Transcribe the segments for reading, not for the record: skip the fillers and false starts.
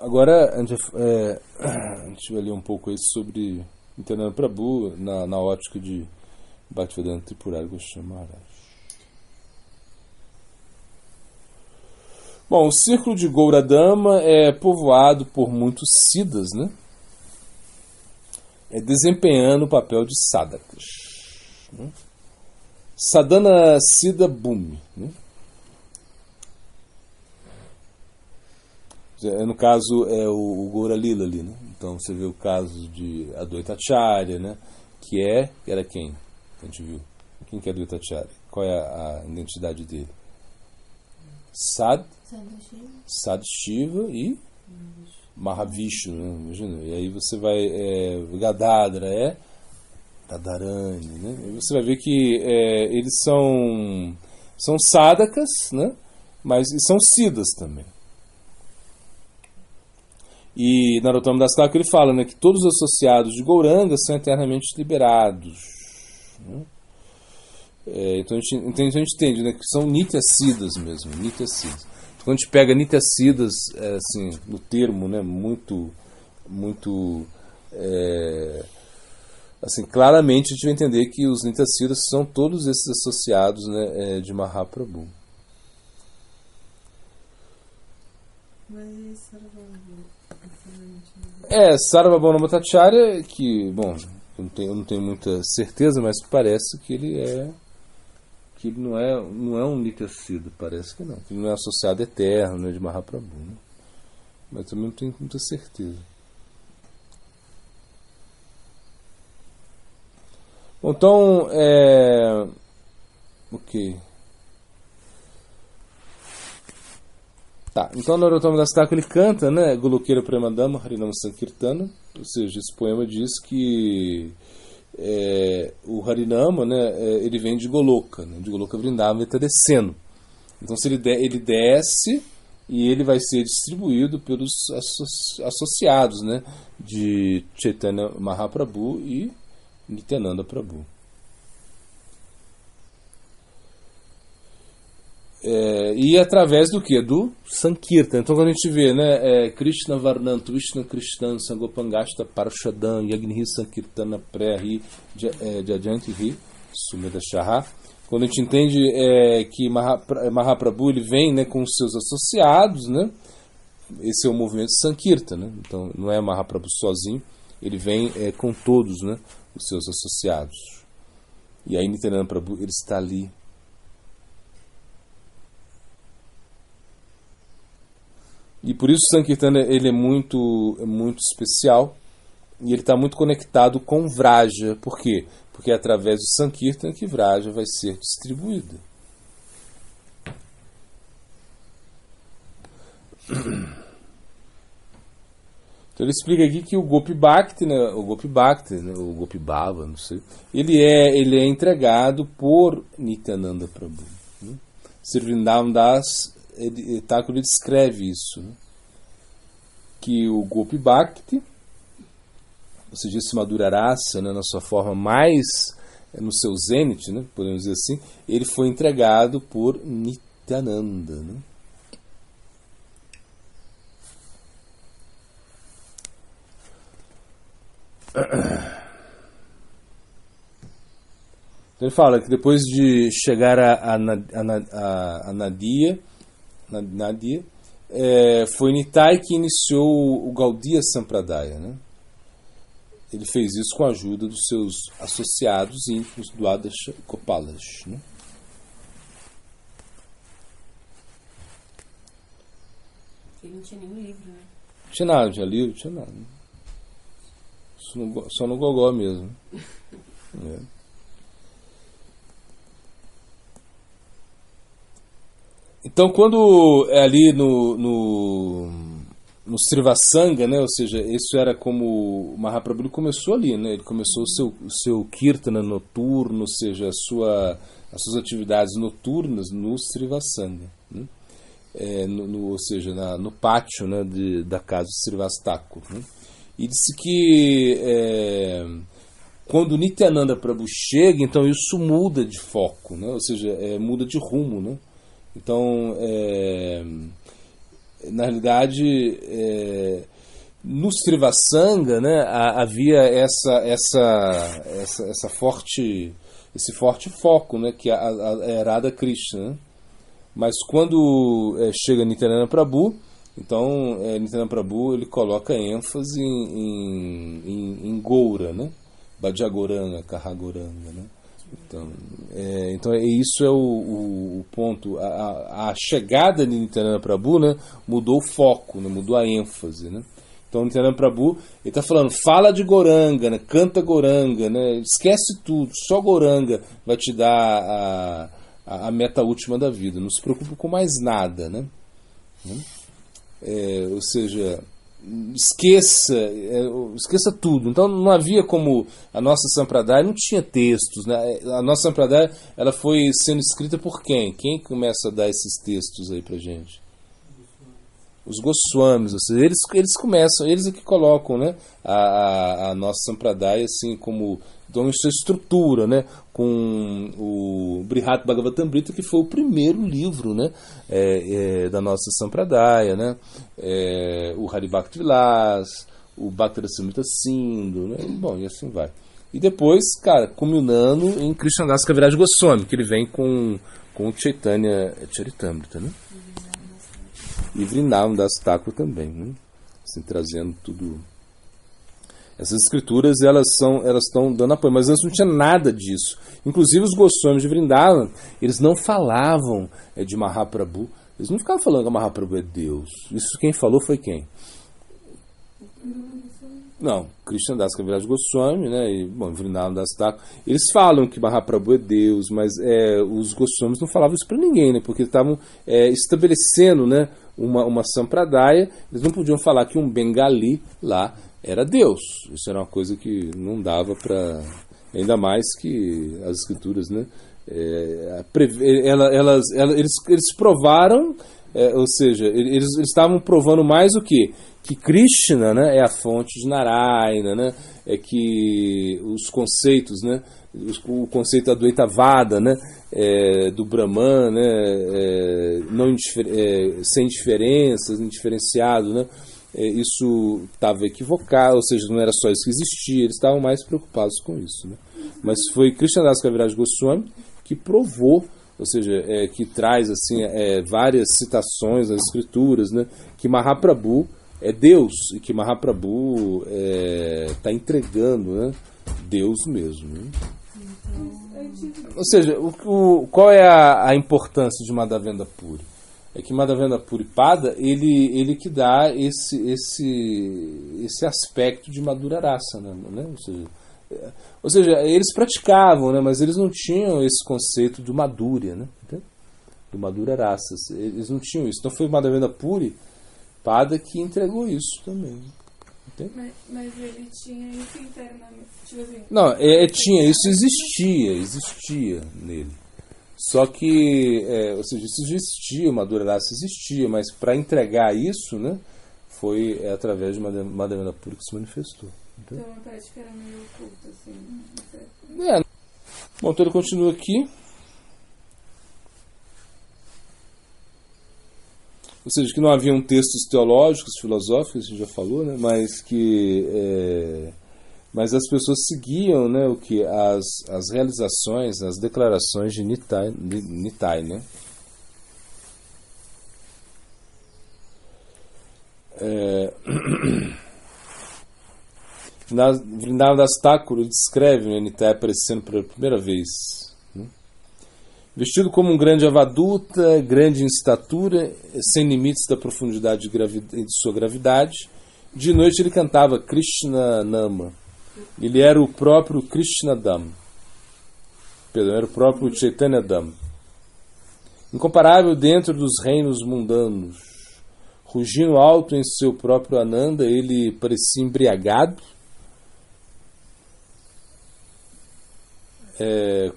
agora a gente vai ler um pouco aí sobre Nityananda Prabhu na ótica de Bhaktivedanta Tripurari Goswami Maharaj. Bom, o círculo de Gauradama é povoado por muitos siddhas, né? Desempenhando o papel de sadhakas, né? Sadhana Siddha Bhumi, né? No caso é o Gaura Lila ali, né? Então você vê o caso de Advaita Acharya, né? Que era quem? A gente viu. Quem que é Advaita Acharya? Qual é a identidade dele? Sadashiva e Mahavishnu, né? Imagina. E aí você vai Gadadhara Radharani, né? E você vai ver que eles são sadhakas, né? Mas são siddhas também. E Narottama Das Thakur ele fala, né, que todos os associados de Gauranga são eternamente liberados, né? Então a gente entende, né, que são Nityasiddhas mesmo, Nityasiddhas. Então, quando a gente pega Nityasiddhas assim, no termo, né, muito assim, claramente a gente vai entender que os Nityasiddhas são todos esses associados, né, de Mahaprabhu. Mas Sarvabhauma Bhattacharya, que, bom, eu não tenho muita certeza, mas parece que ele não é um Nityasiddha, parece que não. Que ele não é associado eterno, né, de Mahaprabhu, né? Mas também não tenho muita certeza. Bom, então, ok. Tá, então Narottama Das Thakur ele canta, né, Golokera Premadama Harinama Sankirtana, ou seja, esse poema diz que o Harinama, né, ele vem de Goloka, né, de Goloka Vrindavan, ele está descendo. Então se ele desce e ele vai ser distribuído pelos associados, né, de Chaitanya Mahaprabhu e Nityananda Prabhu. E através do que? Do Sankirtan. Então quando a gente vê, né, Krishna Varnantu, Vishnu Krishnan, Sangopangasta Parashadam, Yagnihi Sankirtana Prehi, Jajantihi, Sumeda Shaha. Quando a gente entende que Mahaprabhu ele vem, né, com os seus associados, né, esse é o movimento Sankirtan, né? Então não é Mahaprabhu sozinho, ele vem com todos, né, os seus associados. E aí Nityananda Prabhu ele está ali. E por isso o Sankirtan ele é muito especial e ele está muito conectado com Vraja. Por quê? Porque é através do Sankirtan que Vraja vai ser distribuída. Então ele explica aqui que o Gopi Bhakti, né, o Gopi Bhava, não sei, ele é entregado por Nityananda Prabhu, né? Sri Vrindavan Das Thakur descreve isso, né? Que o Gopi Bhakti, ou seja, esse Madhura Rasa, né, na sua forma mais, no seu zênite, né, podemos dizer assim, ele foi entregado por Nityananda, né? Então ele fala que depois de chegar a Nadia, foi Nitai que iniciou o Gaudiya Sampradaya, né? Ele fez isso com a ajuda dos seus associados íntimos do Adasha Gopalas, né? Ele não tinha nenhum livro, né? Não tinha nada, não tinha livro, não tinha nada. Só no gogó mesmo. Então, quando é ali no Srivasanga, né, ou seja, isso era como o Mahaprabhu começou ali, né, ele começou o seu Kirtana noturno, ou seja, as suas atividades noturnas no Srivasanga, né, ou seja, no pátio, né, da casa de Srivasthakur, né. E disse que quando Nityananda Prabhu chega, então isso muda de foco, né, ou seja, muda de rumo, né. Então, na realidade, no Srivasanga, né, havia esse forte foco, né, que é a Radha Krishna, né? Mas quando chega Nityananda Prabhu, então Nityananda Prabhu ele coloca ênfase em Goura, né? Bhajagoranga, Kahagoranga, né? Então isso é o ponto. A chegada de Nityananda Prabhu, né, mudou o foco, né, mudou a ênfase, né? Então Nityananda Prabhu ele está falando, fala de Goranga, né, canta Goranga, né, esquece tudo, só Goranga vai te dar a meta última da vida, não se preocupe com mais nada, né? Ou seja, esqueça tudo. Então não havia como a nossa Sampradaya não tinha textos, né? A nossa Sampradaya ela foi sendo escrita por quem? Quem começa a dar esses textos aí pra gente? Os Goswamis, ou seja, eles começam, eles é que colocam, né, a nossa Sampradaya assim como dão essa estrutura, né, com o Brihat Bhagavatamrita, que foi o primeiro livro, né, da nossa Sampradaya, né, o Haribhakti Vilas, o Bhaktirasamrita Sindhu, né, bom, e assim vai. E depois, cara, culminando em Krishnadas Kaviraj Goswami, que ele vem com o Chaitanya Charitamrita, né. E Vrindavan Das Thakur também, né? Assim, trazendo tudo. Essas escrituras elas estão dando apoio, mas antes não tinha nada disso. Inclusive os Goswamis de Vrindavan, eles não falavam de Mahaprabhu, eles não ficavam falando que Mahaprabhu é Deus. Isso quem falou foi quem? Não, Krishnadas Kaviraj Goswami, né? E, bom, Vrindavan Das Thakur, eles falam que Mahaprabhu é Deus, mas os Goswamis não falavam isso para ninguém, né? Porque eles estavam estabelecendo, né, uma Sampradaya, eles não podiam falar que um Bengali lá era Deus. Isso era uma coisa que não dava para... Ainda mais que as escrituras, né, eles provaram, ou seja, eles estavam provando mais o quê? Que Krishna, né, é a fonte de Narayana, né, que os conceitos, né, o conceito da Advaitavada, né, do Brahman, né, sem diferenças, indiferenciado, né, isso estava equivocado, ou seja, não era só isso que existia, eles estavam mais preocupados com isso, né. Mas foi Krishnadas Kaviraj Goswami que provou, ou seja, que traz assim, várias citações nas escrituras, né, que Mahaprabhu é Deus e que Mahaprabhu está entregando, né, Deus mesmo, né? Ou seja, qual é a importância de Madhavendra Puri? É que Madhavendra Puri Pada ele que dá esse aspecto de Madhura Rasa, né? Ou seja, eles praticavam, né, mas eles não tinham esse conceito de Madhurya, né? Do Madhura Rasa, eles não tinham isso. Então foi Madhavendra Puri Pada que entregou isso também. Mas ele tinha isso internamente. Tipo assim, não, tinha, isso existia nele. Só que, ou seja, isso existia, o Madhura Rasa existia, mas para entregar isso, né, foi através de Madhavendra Puri que se manifestou. Então a prática era meio oculta, assim. Bom, então ele continua aqui. Ou seja, que não haviam textos teológicos, filosóficos, a gente já falou, né? Mas as pessoas seguiam, né, as realizações, as declarações de Nitai, né? Vrindavan Das Thakur ele descreve, né, Nitai aparecendo pela primeira vez, né? Vestido como um grande avaduta, grande em estatura, sem limites da profundidade de sua gravidade, de noite ele cantava Krishna Nama. Ele era o próprio Krishna Dham. Perdão, era o próprio Chaitanya Dham. Incomparável dentro dos reinos mundanos. Rugindo alto em seu próprio Ananda, ele parecia embriagado,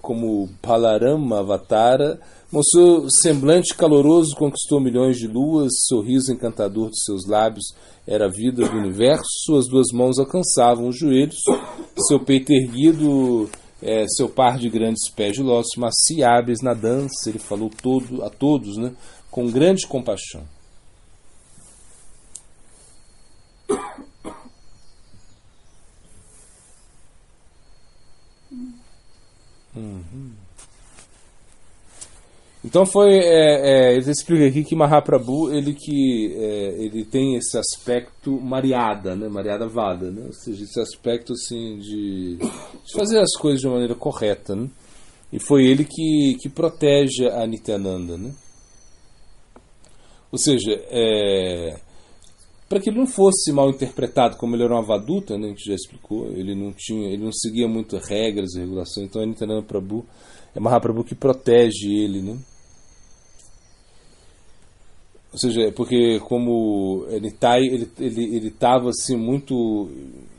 como Balarama Avatara. Mostrou semblante caloroso, conquistou milhões de luas, sorriso encantador de seus lábios era a vida do universo, suas duas mãos alcançavam os joelhos, seu peito erguido, seu par de grandes pés de lótus maciáveis na dança. Ele falou a todos, né, com grande compaixão. Então ele explica aqui que Mahaprabhu ele tem esse aspecto Maryada, né? Maryada Vada, né? Ou seja, esse aspecto assim de fazer as coisas de uma maneira correta, né? E foi ele que protege a Nityananda, né? Ou seja, para que ele não fosse mal interpretado, como ele era um avaduta, né? A gente já explicou, ele não seguia muito regras e regulações, então é Nityananda Prabhu, é Mahaprabhu que protege ele, né? Ou seja, porque como ele estava assim muito,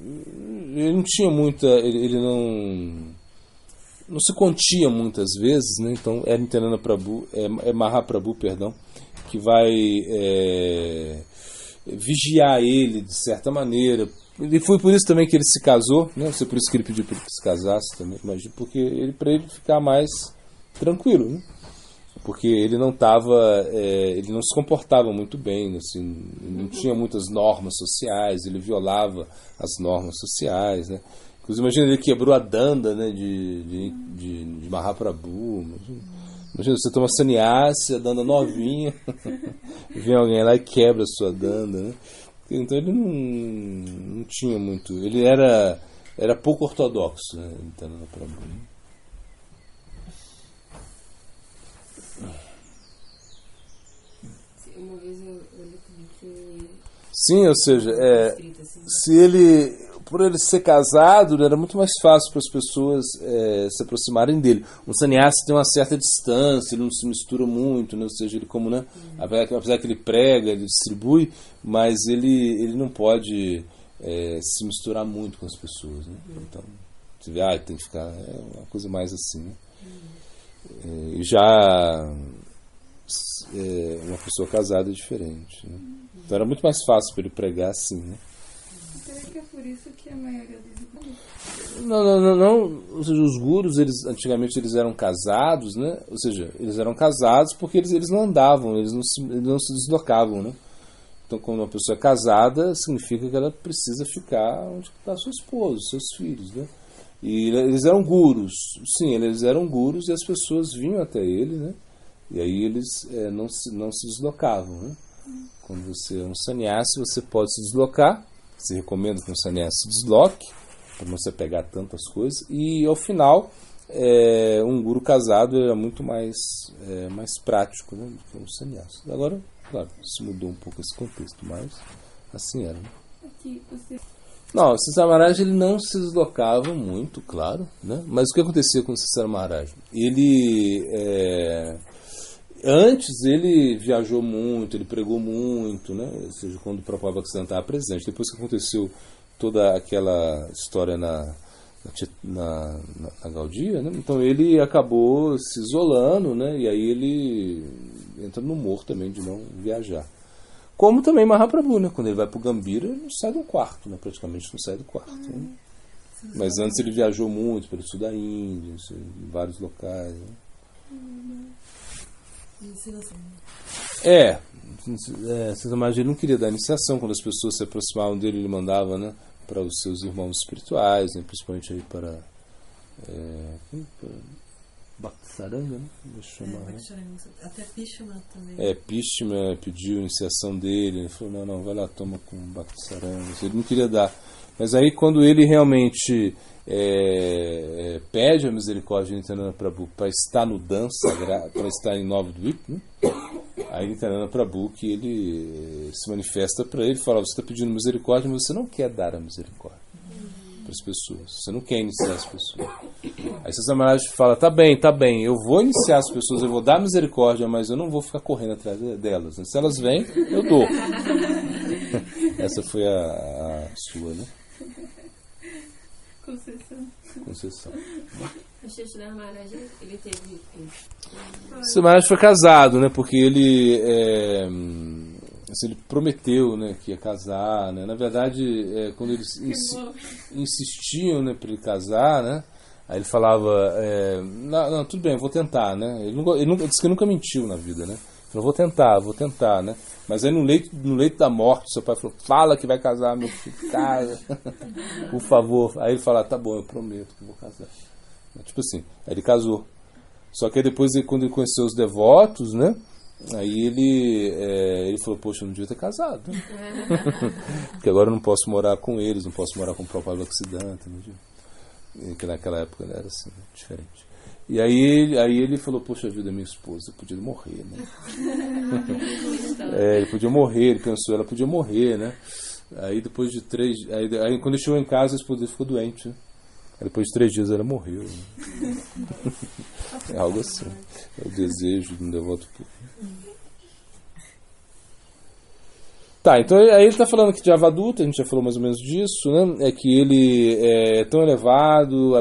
ele não tinha muita, ele não se contia muitas vezes, né? Então é Nityananda Prabhu, é Mahaprabhu, perdão, que vai vigiar ele de certa maneira. E foi por isso também que ele se casou, né? Foi por isso que ele pediu para ele que se casasse também, imagino, porque para ele ficar mais tranquilo, né? Porque ele não ele não se comportava muito bem, assim, não tinha muitas normas sociais, ele violava as normas sociais, né? Inclusive, imagina, ele quebrou a danda, né, de Mahaprabhu. Imagina, você toma sannyasi, a danda novinha, vem alguém lá e quebra a sua danda, né? Então ele não tinha muito, ele era pouco ortodoxo, né, entendendo Mahaprabhu, né? Uma vez eu li que... Sim, ou seja, assim, por ele ser casado, era muito mais fácil para as pessoas se aproximarem dele. Um sannyasi tem uma certa distância, ele não se mistura muito, né? Ou seja, ele como, né? Apesar que ele prega, ele distribui, mas ele não pode se misturar muito com as pessoas, né? Então, você vê, tem que ficar, uma coisa mais assim, né? E já uma pessoa casada é diferente, né? Então era muito mais fácil para ele pregar assim, né? Será que é por isso que a maioria dos gurus? Não. Ou seja, os gurus, antigamente eles eram casados, né? Ou seja, eles eram casados porque eles não andavam, eles não se deslocavam, né? Então, quando uma pessoa é casada, significa que ela precisa ficar onde está seu esposo, seus filhos, né? E eles eram gurus, sim, eles eram gurus e as pessoas vinham até ele, né? E aí eles não se deslocavam, né? Quando você é um sannyasi, você pode se deslocar. Se recomenda que um sannyasi se desloque, para não se pegar tantas coisas. E ao final, um guru casado era muito mais prático, né, do que um sannyasi. Agora, claro, se mudou um pouco esse contexto, mas assim era, né? Aqui você... Não, o Sisara Maharaj ele não se deslocava muito, claro, né? Mas o que acontecia com o Sisara Maharaj? Antes ele viajou muito, ele pregou muito, né? Ou seja, quando o Prabhupada Bhaktisiddhanta estava presente. Depois que aconteceu toda aquela história na Gaudiya, né? Então ele acabou se isolando, né? E aí ele entra no humor também de não viajar. Como também Mahaprabhu, né? Quando ele vai para o Gambhira, ele não sai do quarto, né? Praticamente não sai do quarto. Né? Mas antes ele viajou muito pelo sul da Índia, em vários locais. Né? Mas ele não queria dar iniciação. Quando as pessoas se aproximavam dele, ele mandava, né, para os seus irmãos espirituais, né, principalmente aí para Bhaktisaranga, né? Até Pishma também. Pishma pediu a iniciação dele, ele falou, não, vai lá, toma com Bhaktisaranga. Ele não queria dar. Mas aí quando ele realmente pede a misericórdia de Nityananda Prabhu para estar no dança, para estar em Navadvip, né? Aí Nityananda Prabhu que ele se manifesta para ele e fala, você está pedindo misericórdia, mas você não quer dar a misericórdia para as pessoas, você não quer iniciar as pessoas. Aí Sisara Maharaj fala, tá bem, eu vou iniciar as pessoas, eu vou dar misericórdia, mas eu não vou ficar correndo atrás delas, né? Se elas vêm, eu dou. Essa foi a sua, né? Concessão. O Sisara Maharaj, ele teve... Sisara Maharaj foi casado, né? Porque ele prometeu, né, que ia casar, né? Na verdade, quando eles insistiam, né, para ele casar, né? Aí ele falava, não, tudo bem, eu vou tentar, né? Ele disse que nunca mentiu na vida, né? Ele falou, vou tentar, né? Mas aí no leito da morte, seu pai falou, fala que vai casar, meu filho, casa, por favor. Aí ele fala, tá bom, eu prometo que vou casar. Tipo assim, aí ele casou. Só que aí depois, quando ele conheceu os devotos, né? Aí ele falou, poxa, eu não devia ter casado. Porque agora eu não posso morar com eles, não posso morar com o próprio Bhaktisiddhanta. Que naquela época era assim, né? Diferente. E aí ele falou, poxa vida, minha esposa podia morrer, né? Ele podia morrer, ele pensou, ela podia morrer, né? Aí depois de 3... Aí quando ele chegou em casa, a esposa ficou doente, né? Aí depois de 3 dias ela morreu, né? É algo assim. É o desejo de um devoto puro. Tá, então aí ele está falando aqui de Avaduta, a gente já falou mais ou menos disso, né? É que ele é tão elevado,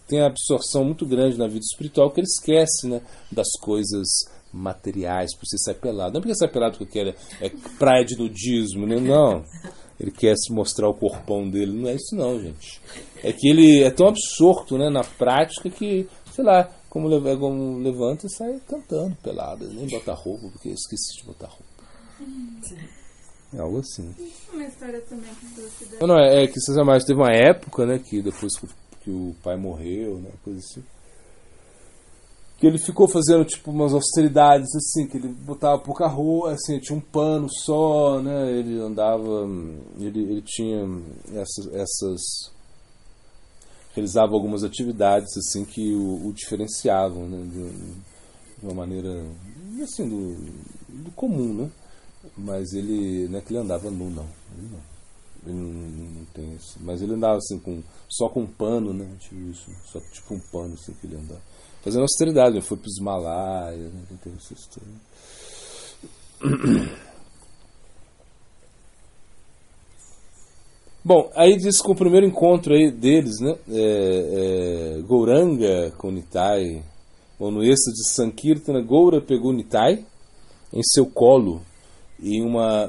tem a absorção muito grande na vida espiritual que ele esquece, né, das coisas materiais, por você sair pelado. Não é porque sai pelado porque é praia de nudismo, né? Não. Ele quer se mostrar o corpão dele. Não é isso não, gente. É que ele é tão absorto, né, na prática que, sei lá, como levanta e sai cantando pelado. Nem bota roupa, porque eu esqueci de botar roupa. É algo assim. Uma história também que você Não, é que vocês mais teve uma época, né, que depois que o pai morreu, né, coisa assim, que ele ficou fazendo tipo umas austeridades assim, que ele botava pouca roupa, assim, tinha um pano só, né, ele andava, ele tinha essas realizava algumas atividades assim que o diferenciavam, né, de uma maneira assim do comum, né? Mas ele não é que ele andava nu, não. Ele não tem isso. Mas ele andava assim, só com um pano, né? Tipo isso. Só tipo um pano assim que ele andava. Fazendo austeridade. Ele foi para os Himalaias, né? Não tem essa história. Bom, aí diz que o primeiro encontro aí deles, né? Gauranga com Nitai. Bom, no êxtase de Sankirtana, Goura pegou Nitai em seu colo.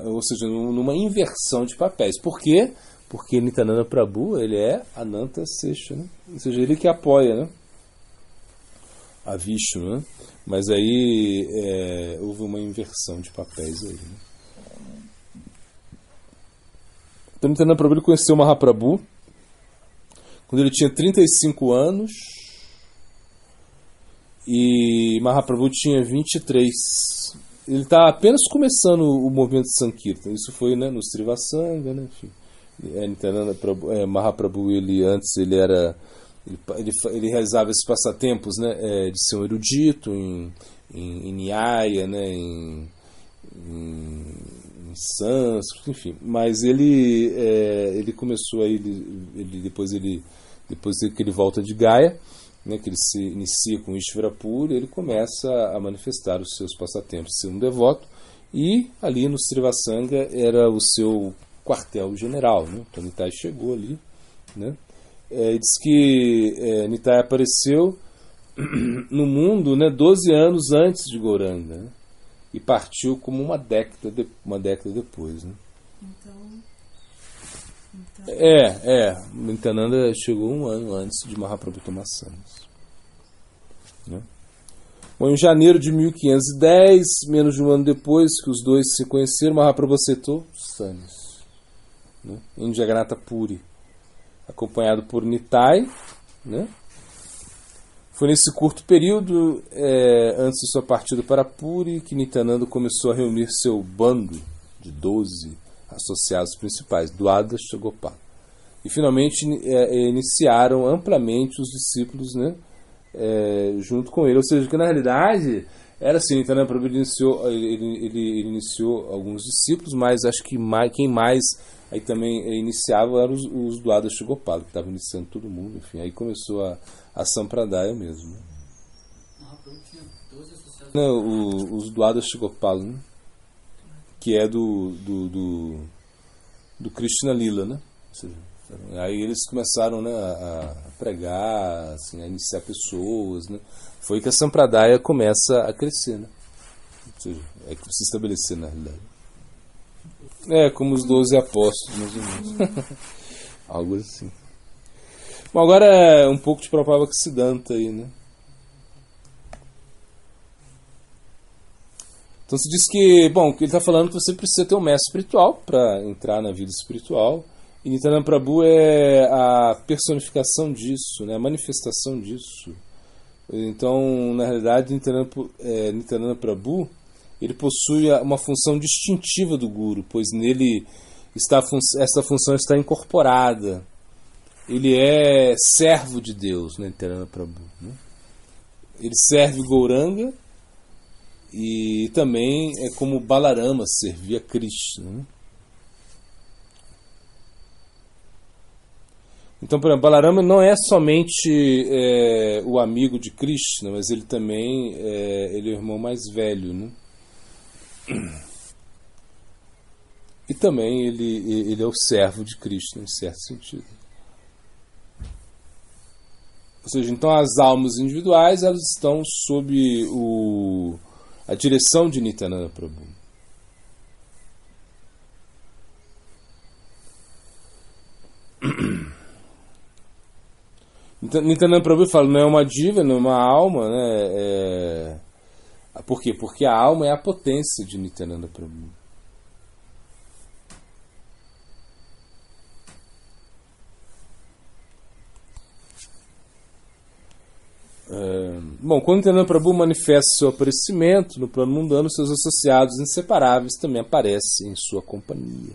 Ou seja, numa inversão de papéis. Por quê? Porque Nityananda Prabhu, ele é Ananta Sesha, né? Ou seja, ele que apoia, né, a Vishnu, né? Mas aí houve uma inversão de papéis aí, né? Então Nityananda Prabhu, ele conheceu Mahaprabhu quando ele tinha 35 anos e Mahaprabhu tinha 23. Ele está apenas começando o movimento de Sankirtan. Isso foi, né, no Srivasanga, né, enfim. Mahaprabhu, antes ele realizava esses passatempos, né, de ser um erudito em Nyaya, né, em sânscrito, enfim. Mas ele começou aí, depois que ele volta de Gaya, né, que ele se inicia com Ishvara Puri, ele começa a manifestar os seus passatempos, ser um devoto, e ali no Srivasanga era o seu quartel-general, né? Então Nitai chegou ali, né? Diz que Nitai apareceu no mundo, né, 12 anos antes de Gauranga, né? E partiu como uma década depois, né? Então Nityananda chegou 1 ano antes de Mahaprabhu tomar sannyas, né? Bom, em janeiro de 1510, menos de 1 ano depois que os dois se conheceram, Mahaprabhu aceitou sannyas, né, em Jagannatha Puri, acompanhado por Nitai, né? Foi nesse curto período, antes de sua partida para Puri, que Nityananda começou a reunir seu bando de 12 associados principais, Dwadasha Gopal. E finalmente iniciaram amplamente os discípulos, né, junto com ele. Ou seja, que na realidade era assim, Nityananda Prabhu ele iniciou alguns discípulos, mas acho que quem mais aí também iniciava eram os Dwadasha Gopal, que estavam iniciando todo mundo. Enfim, aí começou a Sampradaya mesmo. Né? Os Dwadasha Gopal, né? Que é do Krishna Lila, né? Ou seja, aí eles começaram, né, a pregar, assim, a iniciar pessoas, né? Foi que a Sampradaya começa a crescer, né? Ou seja, se estabelecer na realidade. Como os 12 apóstolos, mais ou menos. Algo assim. Bom, agora um pouco de Prabhupada Bhaktisiddhanta aí, né? Então se diz que, bom, que ele está falando que você precisa ter um mestre espiritual para entrar na vida espiritual, E Nityananda Prabhu é a personificação disso, né? A manifestação disso. Então, na realidade, Nityananda Prabhu, ele possui uma função distintiva do Guru, pois nele essa função está incorporada. Ele é servo de Deus, né, Nityananda Prabhu, né? Ele serve Gauranga e também é como Balarama servia Krishna, né? Então, por exemplo, Balarama não é somente o amigo de Krishna, mas ele também ele é o irmão mais velho, né? E também ele é o servo de Krishna, em certo sentido. Ou seja, então as almas individuais, elas estão sob a direção de Nityananda Prabhu. Nityananda Prabhu fala, não é uma diva, não é uma alma, né? Por quê? Porque a alma é a potência de Nityananda Prabhu. Bom, quando Nityananda Prabhu manifesta seu aparecimento no plano mundano, seus associados inseparáveis também aparecem em sua companhia.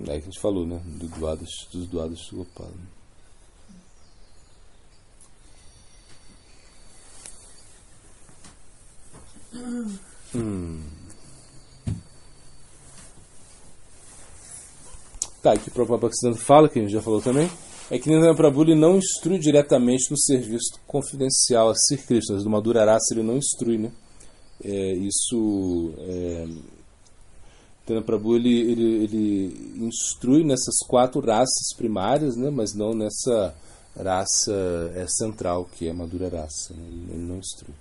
É que a gente falou, né? Dos Dwadas de Gopala. Tá, aqui o próprio Bhaktisiddhanta fala, que a gente já falou também, é que Nityananda Prabhu ele não instrui diretamente no serviço confidencial a Sri Krishna. Do Madhura Rasa ele não instrui, né? Nityananda Prabhu ele instrui nessas 4 raças primárias, né? Mas não nessa raça central, que é a Madhura Rasa, né? Ele não instrui.